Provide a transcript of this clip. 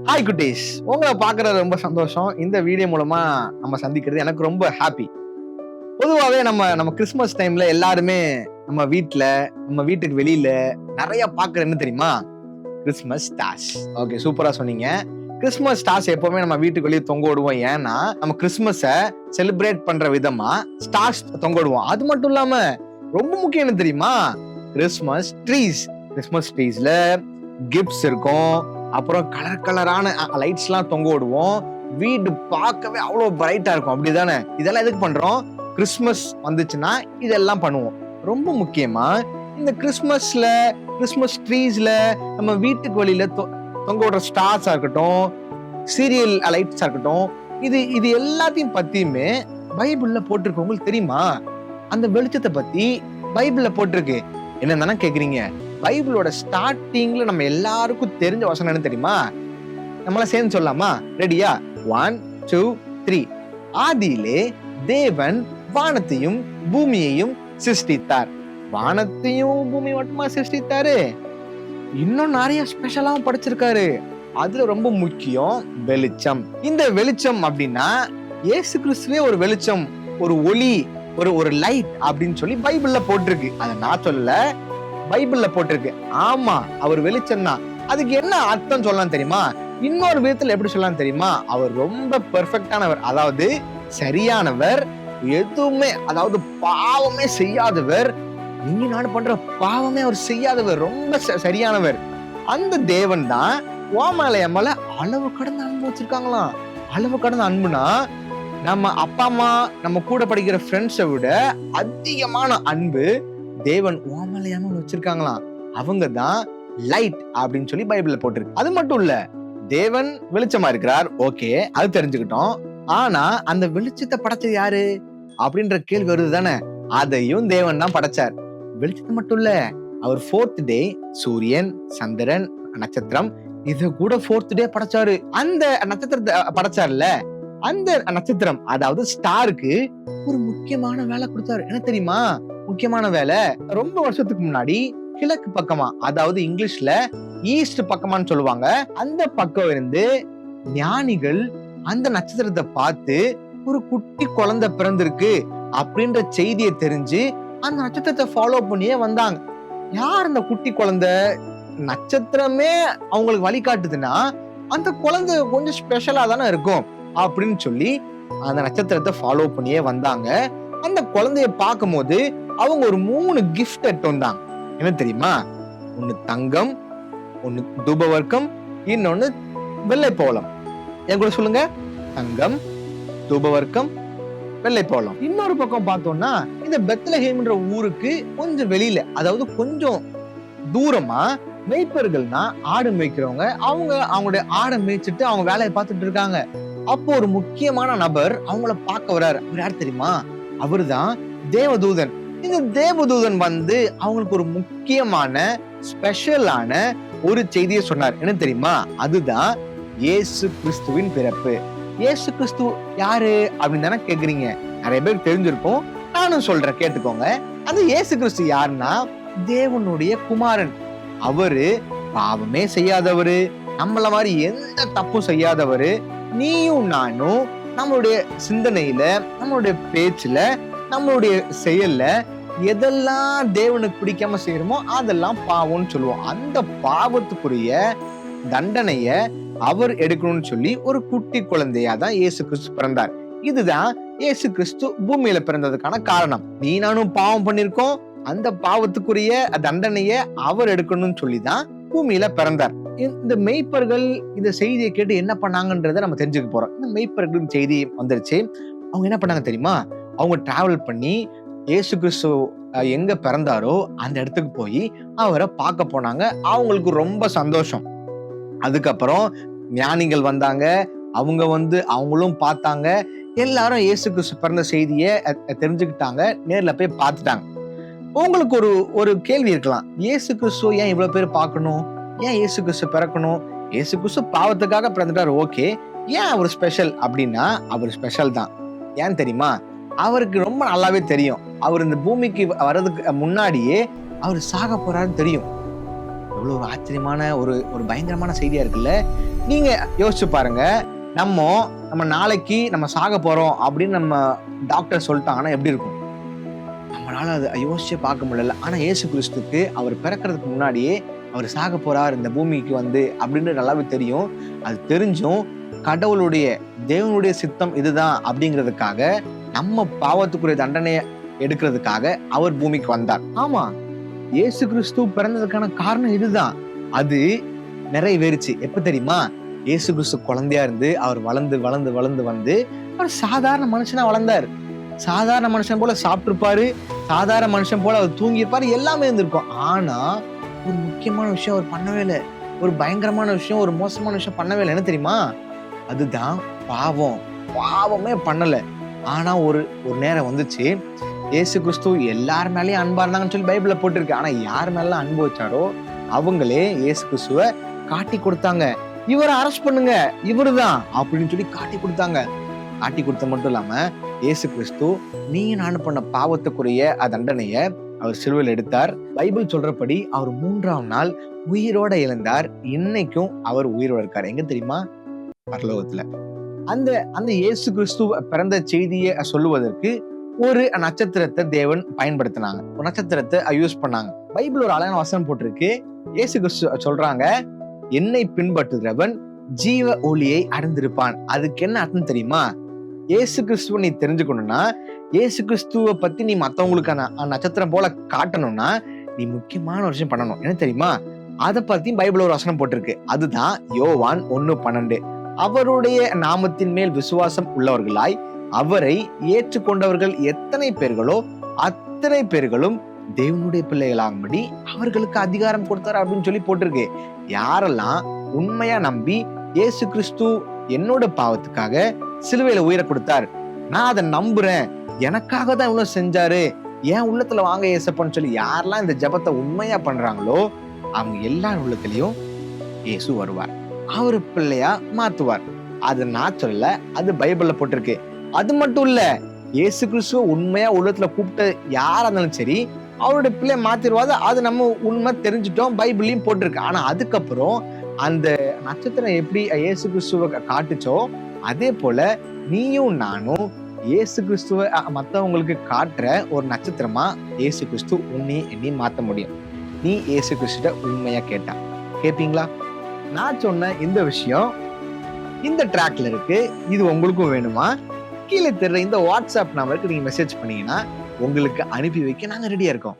Hi குட்டீஸ், உங்களை பார்க்கறது ரொம்ப சந்தோஷம். இந்த வீடியோ மூலமா நம்ம சந்திக்கிறது எனக்கு ரொம்ப ஹாப்பி. பொதுவாகவே நம்ம கிறிஸ்மஸ் டைம்ல எல்லாருமே நம்ம வீட்டுக்கு வெளியில நிறைய பார்க்கறது என்ன தெரியுமா? Christmas stars. ஓகே, சூப்பரா சொன்னீங்க. கிறிஸ்மஸ் ஸ்டார்ஸ் எப்பவுமே நம்ம வீட்டுக்கு வெளியே தொங்க விடுவோம். ஏன்னா நம்ம கிறிஸ்மஸை செலிப்ரேட் பண்ற விதமா ஸ்டார்ஸ் தொங்க விடுவோம். அது மட்டும் இல்லாம ரொம்ப முக்கியம் என்ன தெரியுமா? கிறிஸ்மஸ் ட்ரீஸ்ல கிஃப்ட்ஸ் இருக்கும். அப்புறம் கலர் கலரான லைட்ஸ் எல்லாம் தொங்க விடுவோம். வீடு பார்க்கவே அவ்வளவு பிரைட்டா இருக்கும். அப்படிதானே? இதெல்லாம் எதுக்கு பண்றோம்? கிறிஸ்மஸ் வந்துச்சுன்னா இதெல்லாம் பண்ணுவோம். ரொம்ப முக்கியமா இந்த கிறிஸ்மஸ் ட்ரீஸ்ல நம்ம வீட்டுக்கு வெளியில தொங்க விடுற ஸ்டார்ஸா இருக்கட்டும், சீரியல் லைட்ஸா இருக்கட்டும், இது எல்லாத்தையும் பத்தியுமே பைபிள்ல போட்டிருக்கு. உங்களுக்கு தெரியுமா? அந்த வெளிச்சத்தை பத்தி பைபிள்ல போட்டிருக்கு. என்னன்னா கேக்குறீங்க, பைபிளோட ஸ்டார்டிங்ல நம்ம எல்லாருக்கும் தெரிஞ்ச வசனம் என்ன தெரியுமா? நம்மள சேர்ந்து சொல்லலாமா? ரெடியா? 1 2 3. ஆதியிலே தேவன் வானத்தையும் பூமியையும் சிருஷ்டித்தார். வானத்தையும் பூமி மட்டுமா சிருஷ்டித்தாரு? இன்னும் நிறைய ஸ்பெஷலாவும் படைச்சிருக்காரு. அதுல ரொம்ப முக்கியம் வெளிச்சம். இந்த வெளிச்சம் அப்படின்னா இயேசு கிறிஸ்துவே ஒரு வெளிச்சம், ஒரு ஒளி, ஒரு லைட் அப்படின்னு சொல்லி பைபிள்ல போட்டிருக்கு. அதை நான் சொல்லல, பைபிள்ல போட்டிருக்கு. ஆமா, அவர் வெளிச்சம் தான். அதுக்கு என்ன அர்த்தம் சொல்லலாம் தெரியுமா? இன்னொரு விதத்துல எப்படி சொல்லலாம் தெரியுமா? அவர் ரொம்ப பெர்ஃபெக்டானவர், அதாவது சரியானவர், எதுவுமே அதாவது பாவமே செய்யாதவர். நீங்க நான் பண்ற பாவமே அவர் செய்யாதவர், ரொம்ப சரியானவர். அந்த தேவன் தான் ஓமலைய மேல அளவு கடந்த அன்பு வச்சிருக்காங்களாம். அளவு கடந்த அன்புனா நம்ம அப்பா அம்மா, நம்ம கூட படிக்கிற ஃப்ரெண்ட்ஸை விட அதிகமான அன்பு தேவன் ஓமலையாம வச்சிருக்காங்களாம். அவங்க தான் லைட் அப்படின்னு சொல்லி பைபிள்ல போட்டிருக்கு. அது மட்டும் இல்ல, தேவன் வெளிச்சமா இருக்கிறார். ஓகே, அது தெரிஞ்சுக்கிட்டோம். ஆனா அந்த வெளிச்சத்தை படைச்சது யாரு அப்படின்ற கேள்வி வருது தானே? அதையும் தேவன் தான் படைச்சார். வெளிச்சத்தை மட்டும் இல்ல, அவர் 4th டே சூரியன், சந்திரன், நட்சத்திரம், இத கூட 4th டே படைச்சாரு. அந்த நட்சத்திரத்தை படைச்சார்ல, அந்த நட்சத்திரம் அதாவது ஸ்டாருக்கு ஒரு முக்கியமான வேலை கொடுத்தாரு. என்ன தெரியுமா முக்கியமான வேலை? ரொம்ப வருஷத்துக்கு முன்னாடி கிழக்கு பக்கமா, அதாவது இங்கிலீஷ்ல ஈஸ்ட் பக்கமான்னு சொல்லுவாங்க, அந்த பக்கம் இருந்து ஞானிகள் அந்த நட்சத்திரத்தை பார்த்து ஒரு குட்டி குழந்தை பிறந்திருக்கு அப்படின்ற செய்தியை தெரிஞ்சு அந்த நட்சத்திரத்தை ஃபாலோ பண்ணியே வந்தாங்க. யார் அந்த குட்டி குழந்தை? நட்சத்திரமே அவங்களுக்கு வழிகாட்டுதுன்னா அந்த குழந்தை கொஞ்சம் ஸ்பெஷலா தானே இருக்கும் அப்படின்னு சொல்லி அந்த நட்சத்திரத்தை ஃபாலோ பண்ணியே வந்தாங்க. அந்த குழந்தைய பார்க்கும் போது அவங்க ஒரு 3 கிஃப்ட் எடுத்து வந்தாங்க. என்ன தெரியுமா? ஒண்ணு தங்கம், ஒண்ணு தூபவர்க்கம், இன்னொன்னு வெள்ளைப்போளம். என் கூட சொல்லுங்க. தங்கம், தூபவர்க்கம், வெள்ளைப்போளம். இன்னொரு பக்கம் பார்த்தோம்னா இந்த பெத்லஹேம்ன்ற ஊருக்கு கொஞ்சம் வெளியில, அதாவது கொஞ்சம் தூரமா மேய்ப்பர்கள்னா ஆடு மேய்க்கிறவங்க, அவங்களுடைய ஆடை மேய்ச்சிட்டு அவங்க வேலையை பார்த்துட்டு இருக்காங்க. அப்போ ஒரு முக்கியமான நபர் அவங்கள பார்க்க வர்றாரு. அவர் யார் தெரியுமா? அவர்தான் தேவதூதன். இந்த தேவதூதன் வந்து அவங்களுக்கு ஒரு முக்கியமான ஸ்பெஷலான ஒரு செய்தியை சொன்னார். என்ன தெரியுமா? அதுதான் இயேசு கிறிஸ்துவின் பிறப்பு. இயேசு கிறிஸ்து யாரு அப்படின்னு தானே கேக்குறீங்க. நிறைய பேருக்கு தெரிஞ்சிருக்கும், நானும் சொல்றேன், கேட்டுக்கோங்க. அந்த இயேசு கிறிஸ்து யாருன்னா தேவனுடைய குமாரன். அவரு பாவமே செய்யாதவரு, நம்மள மாதிரி எந்த தப்பும் செய்யாதவரு. நீயும் நானும் நம்மளுடைய சிந்தனையில, நம்மளுடைய பேச்சுல, நம்மளுடைய செயல்ல எதெல்லாம் தேவனுக்கு பிடிக்காம செய்யறோமோ அதெல்லாம் பாவம்னு சொல்லுவோம். அந்த பாவத்துக்குரிய தண்டனைய அவர் எடுக்கணும்னு சொல்லி ஒரு குட்டி குழந்தையா தான் இயேசு கிறிஸ்து பிறந்தார். இதுதான் இயேசு கிறிஸ்து பூமியில பிறந்ததுக்கான காரணம். நீ நானும் பாவம் பண்ணிருக்கோம், அந்த பாவத்துக்குரிய தண்டனைய அவர் எடுக்கணும்னு சொல்லிதான் பூமியில பிறந்தார். இந்த மெய்ப்பர்கள் இந்த செய்தியை கேட்டு என்ன பண்ணாங்கன்றத நம்ம தெரிஞ்சுக்க போறோம். இந்த மெய்ப்பர்கள் செய்தி வந்துருச்சு. அவங்க என்ன பண்ணாங்க தெரியுமா? அவங்க டிராவல் பண்ணி இயேசு கிறிஸ்து எங்க பிறந்தாரோ அந்த இடத்துக்கு போய் அவரை பார்க்க போனாங்க. அவங்களுக்கு ரொம்ப சந்தோஷம். அதுக்கப்புறம் ஞானிகள் வந்தாங்க, அவங்க வந்து அவங்களும் பார்த்தாங்க. எல்லாரும் இயேசு கிறிஸ்து பிறந்த செய்தியை தெரிஞ்சுக்கிட்டாங்க, நேர்ல போய் பார்த்துட்டாங்க. உங்களுக்கு ஒரு கேள்வி இருக்கலாம், இயேசு கிறிஸ்து ஏன் இவ்வளவு பேர் பார்க்கணும்? ஏன் இயேசு கிறிஸ்து பிறக்கணும்? இயேசு கிறிஸ்து பாவத்துக்காக பிறந்துட்டாரு, ஓகே. ஏன் அவர் ஸ்பெஷல் அப்படின்னா அவர் ஸ்பெஷல் தான். ஏன் தெரியுமா? அவருக்கு ரொம்ப நல்லாவே தெரியும், அவர் இந்த பூமிக்கு வர்றதுக்கு முன்னாடியே அவர் சாக போறாருன்னு தெரியும். எவ்வளவு ஒரு ஆச்சரியமான ஒரு ஒரு பயங்கரமான செய்தியா இருக்குல்ல. நீங்க யோசிச்சு பாருங்க. நம்ம நாளைக்கு நம்ம சாக போறோம் அப்படின்னு நம்ம டாக்டர் சொல்லிட்டாங்கன்னா எப்படி இருக்கும்? நம்மளால அதை யோசிச்சே பார்க்க முடியல. ஆனா இயேசு கிறிஸ்துக்கு அவர் பிறக்கிறதுக்கு முன்னாடியே அவர் சாக போறார் இந்த பூமிக்கு வந்து அப்படின்னு நல்லாவே தெரியும். அது தெரிஞ்சும் கடவுளுடைய தேவனுடைய சித்தம் இதுதான் அப்படிங்கிறதுக்காக நம்ம பாவத்துக்குரிய தண்டனையை எடுக்கிறதுக்காக அவர் பூமிக்கு வந்தார். ஆமா, இயேசு கிறிஸ்து பிறந்ததுக்கான காரணம் இதுதான். அது நிறைவேறுச்சு. எப்ப தெரியுமா? இயேசு கிறிஸ்து குழந்தையா இருந்து அவர் வளர்ந்து வளர்ந்து வளர்ந்து வந்து அவர் சாதாரண மனுஷனா வளர்ந்தார். சாதாரண மனுஷன் போல சாப்பிட்டுருப்பாரு, சாதாரண மனுஷன் போல அவர் தூங்கியிருப்பாரு, எல்லாமே இருந்திருக்கும். ஆனா ஒரு முக்கியமான விஷயம் அவர் பண்ணவே இல்லை. ஒரு பயங்கரமான விஷயம், ஒரு மோசமான விஷயம் பண்ணவே இல்லை. என்ன தெரியுமா? அதுதான் பாவம். பாவமே பண்ணல. ஆனா ஒரு நேரம் வந்துச்சு, இயேசு கிறிஸ்து எல்லார் மேலேயும் அன்பா இருந்தாங்கன்னு சொல்லி பைபிள்ல போட்டிருக்கு. ஆனா யார் மேல அன்பு வச்சாரோ அவங்களே இயேசு கிறிஸ்துவ காட்டி கொடுத்தாங்க. இவரை அரெஸ்ட் பண்ணுங்க, இவருதான் அப்படின்னு சொல்லி காட்டி கொடுத்தாங்க. காட்டி கொடுத்த மட்டும் இல்லாம இயேசு கிறிஸ்து நீங்க நானும் பண்ண பாவத்துக்குரிய தண்டனைய அவர் சிலுவையில் எடுத்தார். பைபிள் சொல்றபடி அவர் 3ஆம் நாள் உயிரோட எழுந்தார். இன்னைக்கும் அவர் உயிரோட இருக்கார். எங்க தெரியுமா? பரலோகத்துல. அந்த இயேசு கிறிஸ்து பிறந்த செய்தியை சொல்லுவதற்கு ஒரு நட்சத்திரத்தை தேவன் பயன்படுத்தினாங்க. ஒரு நட்சத்திரத்தை யூஸ் பண்ணாங்க. பைபிள் ஒரு அழகான வசனம் போட்டிருக்கு. இயேசு கிறிஸ்து சொல்றாங்க, என்னை பின்பற்றுகிறவன் ஜீவ ஒளியை அடைந்திருப்பான். அதுக்கு என்ன அர்த்தம் தெரியுமா? இயேசு கிறிஸ்துவ நீ தெரிஞ்சுக்கணும்னா, இயேசு கிறிஸ்துவ பத்தி நீ மத்தவங்களுக்கு நட்சத்திரம் போல காட்டணும்னா நீ முக்கியமான ஒரு விஷயம் பண்ணணும். என்ன தெரியுமா? அதை பத்தி பைபிள் ஒரு வசனம் போட்டிருக்கு. அதுதான் யோவான் 1:12. அவருடைய நாமத்தின் மேல் விசுவாசம் உள்ளவர்களாய் அவரை ஏற்றுக்கொண்டவர்கள் எத்தனை பேர்களோ அத்தனை பேர்களும் தேவனுடைய பிள்ளைகளாகும்படி அவர்களுக்கு அதிகாரம் கொடுத்தார் அப்படின்னு சொல்லி போட்டிருக்கு. யாரெல்லாம் உண்மையா நம்பி இயேசு கிறிஸ்து என்னோட பாவத்துக்காக சிலுவையில உயிரை கொடுத்தார், நான் அதை நம்புறேன், எனக்காக தான் இவ்வளவு செஞ்சாரு, என் உள்ளத்துல வாங்க இயேசப்பான்னு சொல்லி யாரெல்லாம் இந்த ஜெபத்தை உண்மையா பண்றாங்களோ அவங்க எல்லார் உள்ளத்திலையும் இயேசு வருவார், அவரு பிள்ளையா மாத்துவார். அது நான் சொல்ல, அது பைபிள்ல போட்டிருக்கு. அது மட்டும் இல்ல, இயேசு கிறிஸ்துவ உண்மையா உள்ளத்துல கூப்பிட்ட யாரா இருந்தாலும் சரி அவருடைய பிள்ளைய மாத்திருவாது. அது நம்ம உண்மை தெரிஞ்சுட்டோம், பைபிளையும் போட்டிருக்கு. ஆனா அதுக்கப்புறம் அந்த நட்சத்திரம் எப்படி இயேசு கிறிஸ்துவ காட்டுச்சோ அதே போல நீயும் நானும் இயேசு கிறிஸ்துவ மத்தவங்களுக்கு காட்டுற ஒரு நட்சத்திரமா இயேசு கிறிஸ்து என்னையும் மாத்த முடியும். நீ இயேசு கிறிஸ்துட்ட உண்மையா கேட்பீங்களா? நான் சொன்ன இந்த விஷயம் இந்த ட்ராக்ல இருக்கு. இது உங்களுக்கும் வேணுமா? கீழே தெரிற இந்த வாட்ஸ்அப் நம்பருக்கு நீங்க மெசேஜ் பண்ணீங்கன்னா உங்களுக்கு அனுப்பி வைக்க நாங்க ரெடியா இருக்கோம்.